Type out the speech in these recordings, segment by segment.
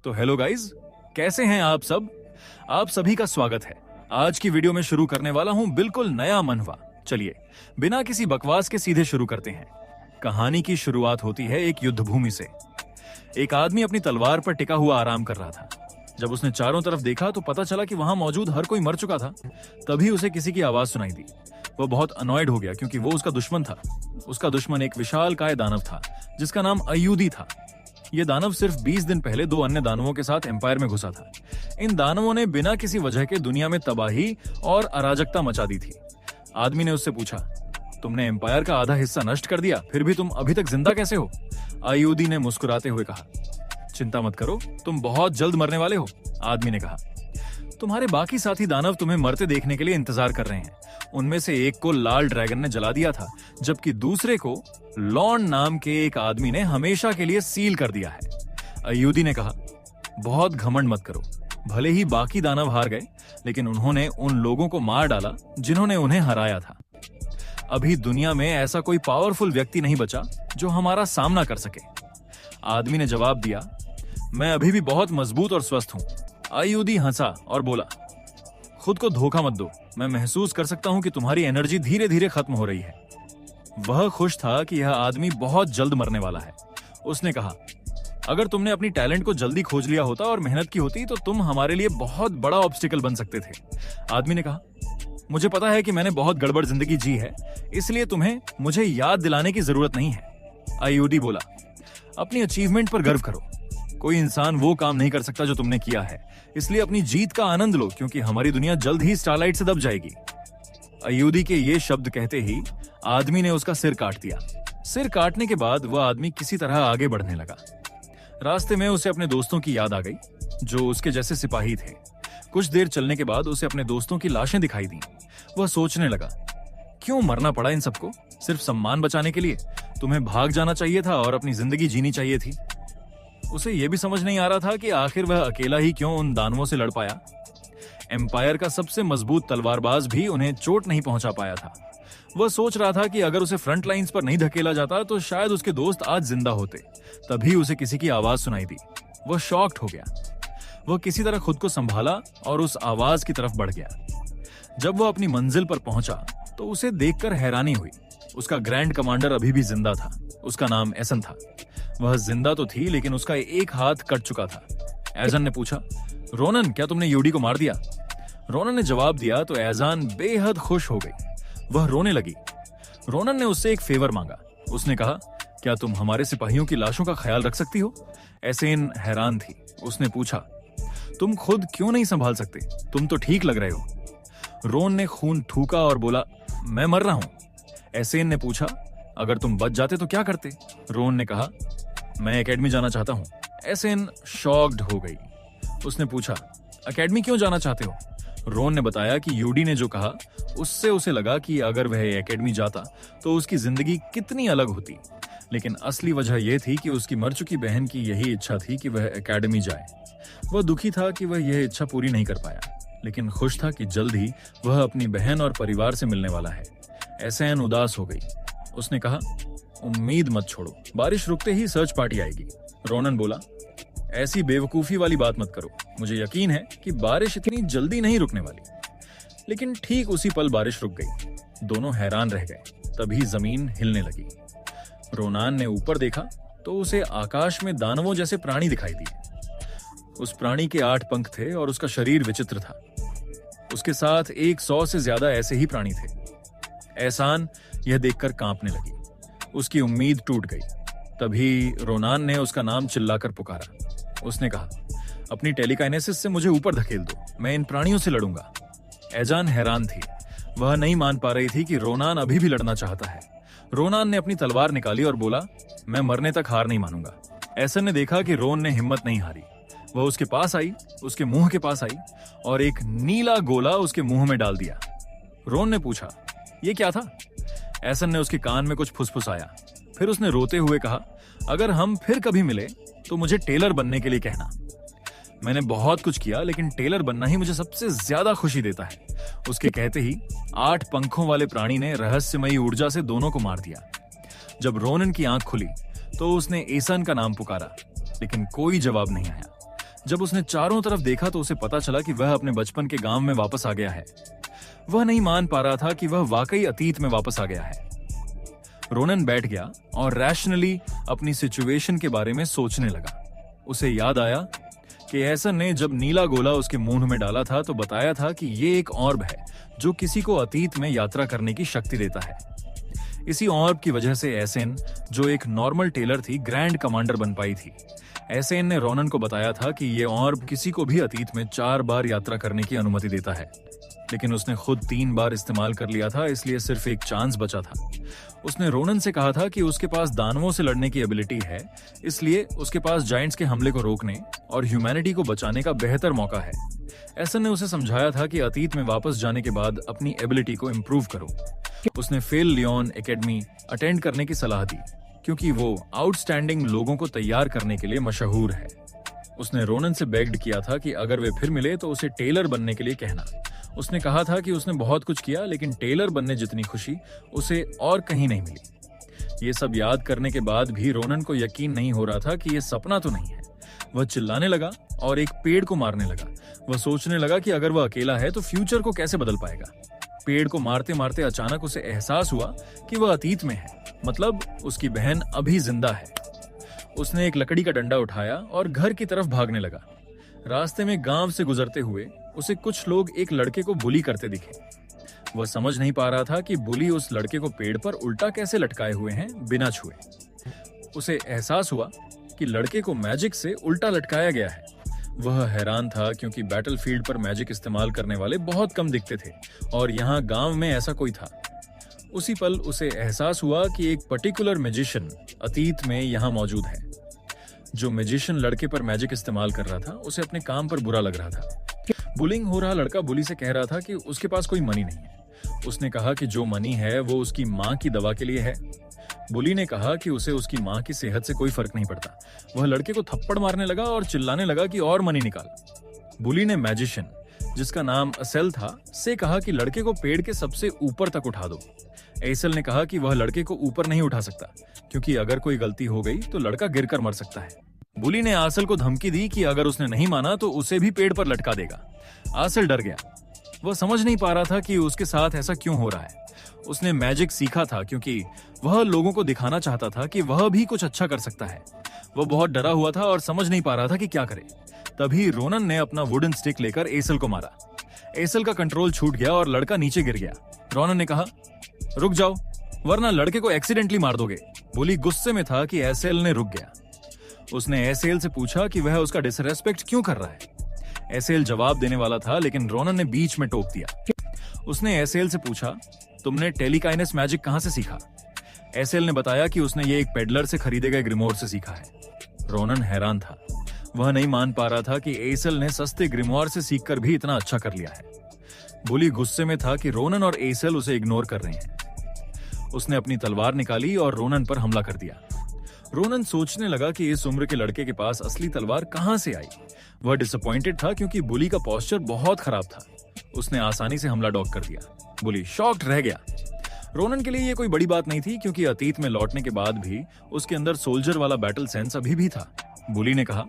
तो hello guys, कैसे हैं आप सब? आप सभी का स्वागत है। आज की वीडियो में शुरू करने वाला हूं बिल्कुल नया मनवा। चलिए बिना किसी बकवास के सीधे शुरू करते हैं। कहानी की शुरुआत होती है एक युद्ध भूमि से। एक आदमी अपनी तलवार पर टिका हुआ आराम कर रहा था। जब उसने चारों तरफ देखा तो पता चला कि वहां मौजूद हर कोई मर चुका था। तभी उसे किसी की आवाज सुनाई दी। वह बहुत अनॉयड हो गया क्योंकि वो उसका दुश्मन था। उसका दुश्मन एक विशालकाय दानव था जिसका नाम अयूदी था। यह दानव सिर्फ 20 दिन पहले 2 अन्य दानवों के साथ एम्पायर में घुसा था। इन दानवों ने बिना किसी वजह के दुनिया में तबाही और अराजकता मचा दी थी। आदमी ने उससे पूछा, तुमने एम्पायर का आधा हिस्सा नष्ट कर दिया, फिर भी तुम अभी तक जिंदा कैसे हो? अयूदी ने मुस्कुराते हुए कहा, चिंता मत करो, तुम बहुत जल्द मरने वाले हो। आदमी ने कहा, तुम्हारे बाकी साथी दानव तुम्हें मरते देखने के लिए इंतजार कर रहे हैं। उनमें से एक को लाल ड्रैगन ने जला दिया था, जबकि दूसरे को लॉन नाम के एक आदमी ने हमेशा के लिए सील कर दिया है। अयूदी ने कहा, बहुत घमंड मत करो। भले ही बाकी दानव हार गए, लेकिन उन्होंने उन लोगों को मार डाला जिन्होंने उन्हें हराया था। अभी दुनिया में ऐसा कोई पावरफुल व्यक्ति नहीं बचा जो हमारा सामना कर सके। आदमी ने जवाब दिया, मैं अभी भी बहुत मजबूत और स्वस्थ हूं। अयूदी हंसा और बोला, खुद को धोखा मत दो। मैं महसूस कर सकता हूं कि तुम्हारी एनर्जी धीरे धीरे खत्म हो रही है। वह खुश था कि यह आदमी बहुत जल्द मरने वाला है। उसने कहा, अगर तुमने अपनी टैलेंट को जल्दी खोज लिया होता और मेहनत की होती तो तुम हमारे लिए बहुत बड़ा ऑब्स्टिकल बन सकते थे। आदमी ने कहा, मुझे पता है कि मैंने बहुत गड़बड़ जिंदगी जी है, इसलिए तुम्हें मुझे याद दिलाने की जरूरत नहीं है। अयूदी बोला, अपनी अचीवमेंट पर गर्व करो। कोई इंसान वो काम नहीं कर सकता जो तुमने किया है, इसलिए अपनी जीत का आनंद लो, क्योंकि हमारी दुनिया जल्द ही स्टारलाइट से दब जाएगी। अयूदी के ये शब्द कहते ही आदमी ने उसका सिर काट दिया। सिर काटने के बाद वह आदमी किसी तरह आगे बढ़ने लगा। रास्ते में उसे अपने दोस्तों की याद आ गई जो उसके जैसे सिपाही थे। कुछ देर चलने के बाद उसे अपने दोस्तों की लाशें दिखाई दी। वह सोचने लगा, क्यों मरना पड़ा इन सबको? सिर्फ सम्मान बचाने के लिए? तुम्हें भाग जाना चाहिए था और अपनी जिंदगी जीनी चाहिए थी। उसे यह भी समझ नहीं आ रहा था कि आखिर वह अकेला ही क्यों उन दानवों से लड़ पाया। एम्पायर का सबसे मजबूत तलवारबाज भी उन्हें चोट नहीं पहुंचा पाया था। वह सोच रहा था कि अगर उसे फ्रंट लाइंस पर नहीं धकेला जाता तो शायद उसके दोस्त आज जिंदा होते। तभी उसे किसी की आवाज सुनाई दी। वह शॉक्ड हो गया। वह किसी तरह खुद को संभाला और उस आवाज की तरफ बढ़ गया। जब वह अपनी मंजिल पर पहुंचा तो उसे देखकर हैरानी हुई। उसका ग्रैंड कमांडर अभी भी जिंदा था। उसका नाम एसन था। वह जिंदा तो थी, लेकिन उसका एक हाथ कट चुका था। एजान ने पूछा, रोनन, क्या तुमने यूडी को मार दिया? रोनन ने जवाब दिया तो एजान बेहद खुश हो गई। वह रोने लगी। रोनन ने उससे एक फेवर मांगा। उसने कहा, क्या तुम हमारे सिपाहियों की लाशों का ख्याल रख सकती हो? एसेन हैरान थी। उसने पूछा, तुम खुद क्यों नहीं संभाल सकते? तुम तो ठीक लग रहे हो। रोन ने खून थूका और बोला, मैं मर रहा हूं। एसेन ने पूछा, अगर तुम बच जाते तो क्या करते? रोन ने कहा, मैं एकेडमी जाना चाहता हूं। एसेन शॉक्ड हो गई। उसने पूछा, एकेडमी क्यों जाना चाहते हो? रोन ने बताया कि यूडी ने जो कहा उससे उसे लगा कि अगर वह एकेडमी जाता तो उसकी जिंदगी कितनी अलग होती। लेकिन असली वजह यह थी कि उसकी मर चुकी बहन की यही इच्छा थी कि वह एकेडमी जाए। वह दुखी था कि वह यह इच्छा पूरी नहीं कर पाया, लेकिन खुश था कि जल्द ही वह अपनी बहन और परिवार से मिलने वाला है। एसेन उदास हो गई। उसने कहा, उम्मीद मत छोड़ो, बारिश रुकते ही सर्च पार्टी आएगी। रोनन बोला, ऐसी बेवकूफी वाली बात मत करो। मुझे यकीन है कि बारिश इतनी जल्दी नहीं रुकने वाली। लेकिन ठीक उसी पल बारिश रुक गई। दोनों हैरान रह गए। तभी जमीन हिलने लगी। रोनान ने ऊपर देखा तो उसे आकाश में दानवों जैसे प्राणी दिखाई दिए। उस प्राणी के 8 पंख थे और उसका शरीर विचित्र था। उसके साथ 100 से ज्यादा ऐसे ही प्राणी थे। एहसान यह देखकर कांपने लगी। उसकी उम्मीद टूट गई। तभी रोनान ने उसका नाम चिल्लाकर पुकारा। उसने कहा, अपनी टेलीकाइनेसिस से मुझे ऊपर धकेल दो, मैं इन प्राणियों से लड़ूंगा। एजान हैरान थी। वह नहीं मान पा रही थी कि रोनान अभी भी लड़ना चाहता है। रोनान ने अपनी तलवार निकाली और बोला, मैं मरने तक हार नहीं मानूंगा। एसन ने देखा कि रोन ने हिम्मत नहीं हारी। वह उसके पास आई, उसके मुंह के पास आई और एक नीला गोला उसके मुंह में डाल दिया। रोन ने पूछा, यह क्या था? एसन ने उसके कान में कुछ फुसफुसाया। फिर उसने रोते हुए कहा, अगर हम फिर कभी मिले तो मुझे टेलर बनने के लिए कहना। मैंने बहुत कुछ किया, लेकिन टेलर बनना ही मुझे सबसे ज्यादा खुशी देता है। उसके कहते ही 8 पंखों वाले प्राणी ने रहस्यमयी ऊर्जा से दोनों को मार दिया। जब रोनन की आंख खुली तो उसने एसन का नाम पुकारा, लेकिन कोई जवाब नहीं आया। जब उसने चारों तरफ देखा तो उसे पता चला कि वह अपने बचपन के गांव में वापस आ गया है। वह नहीं मान पा रहा था कि वह वाकई अतीत में वापस आ गया है। रोनन बैठ गया और रैशनली अपनी सिचुएशन के बारे में सोचने लगा। उसे याद आया कि एसन ने जब नीला गोला उसके मुंह में डाला था तो बताया था कि ये एक ऑर्ब है जो किसी को अतीत में यात्रा करने की शक्ति देता है। इसी ऑर्ब की वजह से एसन, जो एक नॉर्मल टेलर थी, ग्रैंड कमांडर बन पाई थी। एसन ने रोनन को बताया था कि ये ऑर्ब किसी को भी अतीत में 4 बार यात्रा करने की अनुमति देता है, लेकिन उसने खुद 3 बार इस्तेमाल कर लिया था, इसलिए सिर्फ एक चांस बचा था। उसने रोनन से कहा था कि उसके पास दानवों से लड़ने की एबिलिटी है, इसलिए उसके पास जायंट्स के हमले को रोकने और ह्यूमैनिटी को बचाने का बेहतर मौका है। एसन ने उसे समझाया था कि अतीत में वापस जाने के बाद अपनी एबिलिटी को इम्प्रूव करो। उसने फेल लियोन एकेडमी अटेंड करने की सलाह दी, क्योंकि वो आउटस्टैंडिंग लोगों को तैयार करने के लिए मशहूर है। उसने रोनन से बेग्ड किया था कि अगर वे फिर मिले तो उसे टेलर बनने के लिए कहना। उसने कहा था कि उसने बहुत कुछ किया, लेकिन टेलर बनने जितनी खुशी उसे और कहीं नहीं मिली। ये सब याद करने के बाद भी रोनन को यकीन नहीं हो रहा था कि ये सपना तो नहीं है। वह चिल्लाने लगा और एक पेड़ को मारने लगा। वह सोचने लगा कि अगर वह अकेला है तो फ्यूचर को कैसे बदल पाएगा। पेड़ को मारते मारते अचानक उसे एहसास हुआ कि वह अतीत में है, मतलब उसकी बहन अभी जिंदा है। उसने एक लकड़ी का डंडा उठाया और घर की तरफ भागने लगा। रास्ते में गांव से गुजरते हुए उसे कुछ लोग एक लड़के को बुली करते दिखे। वह समझ नहीं पा रहा था कि बुली उस लड़के को पेड़ पर उल्टा कैसे लटकाए हुए हैं बिना छुए। उसे एहसास हुआ कि लड़के को मैजिक से उल्टा लटकाया गया है। वह हैरान था, क्योंकि बैटलफील्ड पर मैजिक इस्तेमाल करने वाले बहुत कम दिखते थे और यहाँ गांव में ऐसा कोई था। उसी पल उसे एहसास हुआ कि एक पर्टिकुलर मैजिशियन अतीत में यहाँ मौजूद है। जो मैजिशियन लड़के पर मैजिक इस्तेमाल कर रहा था उसे अपने काम पर बुरा लग रहा था। बुलिंग हो रहा लड़का बुली से कह रहा था कि उसके पास कोई मनी नहीं है। उसने कहा कि जो मनी है वो उसकी माँ की दवा के लिए है। बुली ने कहा कि उसे उसकी माँ की सेहत से कोई फर्क नहीं पड़ता। वह लड़के को थप्पड़ मारने लगा और चिल्लाने लगा कि और मनी निकाल। बुली ने मैजिशियन, जिसका नाम असेल था, से कहा कि लड़के को पेड़ के सबसे ऊपर तक उठा दो। एसल ने कहा कि वह लड़के को ऊपर नहीं उठा सकता, क्योंकि अगर कोई गलती हो गई तो लड़का गिरकर मर सकता है। बुली ने आसल को धमकी दी कि अगर उसने नहीं माना तो उसे भी पेड़ पर लटका देगा। आसल डर गया। वह समझ नहीं पा रहा था कि उसके साथ ऐसा क्यों हो रहा है। उसने मैजिक सीखा था क्योंकि वह लोगों को दिखाना चाहता था कि वह भी कुछ अच्छा कर सकता है। वह बहुत डरा हुआ था और समझ नहीं पा रहा था कि क्या करे। तभी रोनन ने अपना वुडन स्टिक लेकर एसल को मारा। एसल का कंट्रोल छूट गया और लड़का नीचे गिर गया। रोनन ने कहा, रुक जाओ, वरना लड़के को एक्सीडेंटली मार दोगे। बुली गुस्से में था कि एसेल ने रुक गया। उसने एसेल से पूछा कि वह उसका डिसरेस्पेक्ट क्यों कर रहा है। एसेल जवाब देने वाला था, लेकिन रोनन ने बीच में टोक दिया। उसने एसेल से पूछा, तुमने टेलीकाइनेस मैजिक कहां से सीखा? एसेल ने बताया कि उसने ये एक पेडलर से खरीदे गए ग्रिमोर से सीखा है। रोनन हैरान था। वह नहीं मान पा रहा था कि एसेल ने सस्ते ग्रिमोर से सीखकर भी इतना अच्छा कर लिया है। बुली गुस्से में था कि रोनन और एसेल उसे इग्नोर कर रहे हैं। उसने अपनी तलवार निकाली और रोनन पर हमला कर दिया। रोनन सोचने लगा कि इस उम्र के लड़के के पास असली तलवार कहां से आई। वह डिसअपॉइंटेड था क्योंकि बुली का पोस्चर बहुत खराब था। उसने आसानी से हमला डॉग कर दिया। बुली शॉक्ड रह गया। रोनन के लिए यह कोई बड़ी बात नहीं थी, क्योंकि अतीत में लौटने के बाद भी उसके अंदर सोल्जर वाला बैटल सेंस अभी भी था। बुली ने कहा,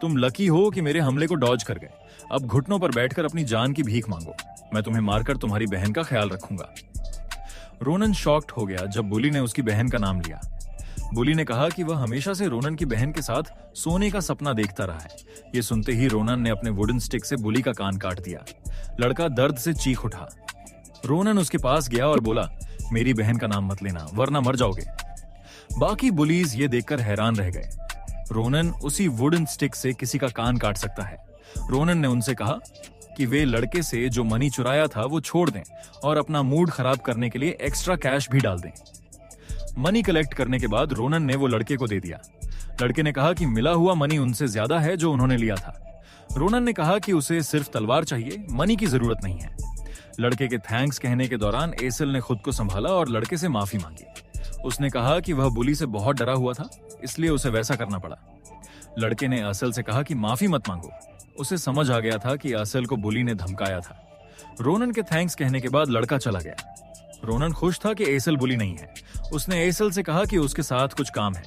तुम लकी हो कि मेरे हमले को डॉज कर गए। अब घुटनों पर बैठकर अपनी जान की भीख मांगो। मैं तुम्हें मारकर तुम्हारी बहन का ख्याल रखूंगा। रोनन शॉक्ड हो गया जब बुली ने उसकी बहन का नाम लिया। बुली ने कहा कि वह हमेशा से रोनन की बहन के साथ सोने का सपना देखता रहा है। ये सुनते ही रोनन ने अपने वुडन स्टिक से बुली का कान काट दिया। लड़का दर्द से चीख उठा। रोनन उसके पास गया और बोला, मेरी बहन का नाम मत लेना, वरना मर जाओगे। बाकी बुलीज ये देखकर हैरान रह गए। रोनन उसी वुडन स्टिक से किसी का कान काट सकता है। रोनन ने उनसे कहा कि वे लड़के से जो मनी चुराया था वो छोड़ दें और अपना मूड खराब करने के लिए एक्स्ट्रा कैश भी डाल दें। मनी कलेक्ट करने के बाद रोनन ने वो लड़के को दे दिया। लड़के ने कहा कि मिला हुआ मनी उनसे ज्यादा है जो उन्होंने लिया था। रोनन ने कहा कि उसे सिर्फ तलवार चाहिए, मनी की जरूरत नहीं है। लड़के के थैंक्स कहने के दौरान एसल ने खुद को संभाला और लड़के से माफी मांगी। उसने कहा कि वह बुली से बहुत डरा हुआ था, इसलिए उसे वैसा करना पड़ा। लड़के ने असल से कहा कि माफी मत मांगो। उसे समझ आ गया था कि असल को बुली ने धमकाया था। रोनन के थैंक्स कहने के बाद लड़का चला गया। रोनन खुश था कि एसल बुली नहीं है। उसने एसल से कहा कि उसके साथ कुछ काम है,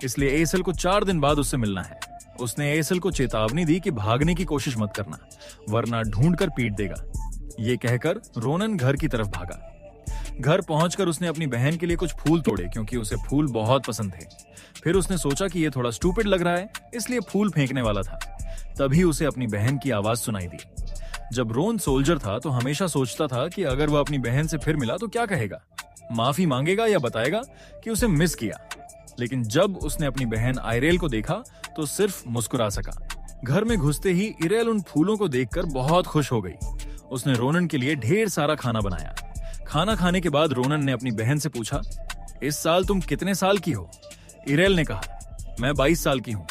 इसलिए एसल को 4 दिन बाद उससे मिलना है। उसने एसल को चेतावनी दी कि भागने की कोशिश मत करना, वरना ढूंढकर पीट देगा। ये कहकर रोनन घर की तरफ भागा। घर पहुंचकर उसने अपनी बहन के लिए कुछ फूल तोड़े, क्योंकि उसे फूल बहुत पसंद थे। फिर उसने सोचा कि ये थोड़ा स्टूपिड लग रहा है, इसलिए फूल फेंकने वाला था। तभी उसे अपनी बहन की आवाज सुनाई दी। जब रोन सोल्जर था तो हमेशा सोचता था कि अगर वह अपनी बहन से फिर मिला तो क्या कहेगा, माफी मांगेगा या बताएगा कि उसे मिस किया। लेकिन जब उसने अपनी बहन आयरेल को देखा तो सिर्फ मुस्कुरा सका। घर में घुसते ही इरेल उन फूलों को देखकर बहुत खुश हो गई। उसने रोनन के लिए ढेर सारा खाना बनाया। खाना खाने के बाद रोनन ने अपनी बहन से पूछा, इस साल तुम कितने साल की हो? इरेल ने कहा, मैं 22 साल की हूं।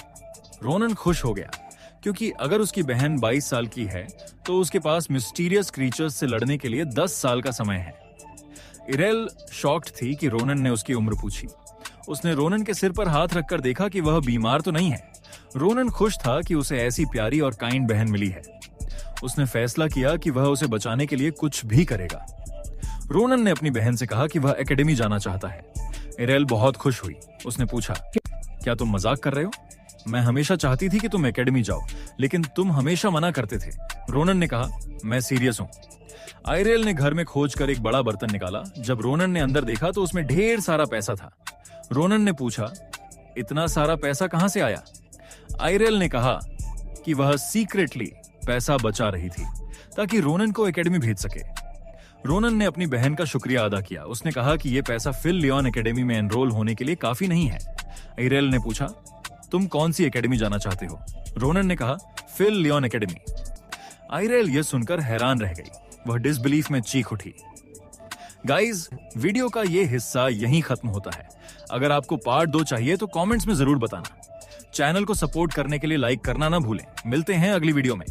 रोनन खुश हो गया, क्योंकि अगर उसकी बहन 22 साल की है तो उसके पास मिस्टीरियस क्रीचर्स से लड़ने के लिए 10 साल का समय है। इरेल शॉक्ड थी कि रोनन ने उसकी उम्र पूछी। उसने रोनन के सिर पर हाथ रखकर देखा कि वह बीमार तो नहीं है। रोनन खुश था कि उसे ऐसी प्यारी और काइंड बहन मिली है। उसने फैसला किया कि वह उसे बचाने के लिए कुछ भी करेगा। रोनन ने अपनी बहन से कहा कि वह एकेडमी जाना चाहता है। इरेल बहुत खुश हुई। उसने पूछा, क्या तुम मजाक कर रहे हो? मैं हमेशा चाहती थी कि तुम एकेडमी जाओ, लेकिन तुम हमेशा मना करते थे। रोनन ने कहा, मैं सीरियस हूं। आयरेल ने घर में खोजकर एक बड़ा बर्तन निकाला। जब रोनन ने अंदर देखा तो उसमें ढेर सारा पैसा था। रोनन ने पूछा, इतना सारा पैसा कहां से आया? आयरेल ने कहा कि वह सीक्रेटली पैसा बचा रही थी ताकि रोनन को एकेडमी भेज सके। रोनन ने अपनी बहन का शुक्रिया अदा किया। उसने कहा कि यह पैसा फिल लियोन एकेडमी में एनरोल होने के लिए काफी नहीं है। आयरेल ने पूछा, तुम कौन सी एकेडमी जाना चाहते हो? रोनन ने कहा, फिल लियोन एकेडमी। आयरेल यह सुनकर हैरान रह गई। वह डिसबिलीफ में चीख उठी। गाइज, वीडियो का यह हिस्सा यहीं खत्म होता है। अगर आपको पार्ट 2 चाहिए तो कमेंट्स में जरूर बताना। चैनल को सपोर्ट करने के लिए लाइक करना ना भूलें। मिलते हैं अगली वीडियो में।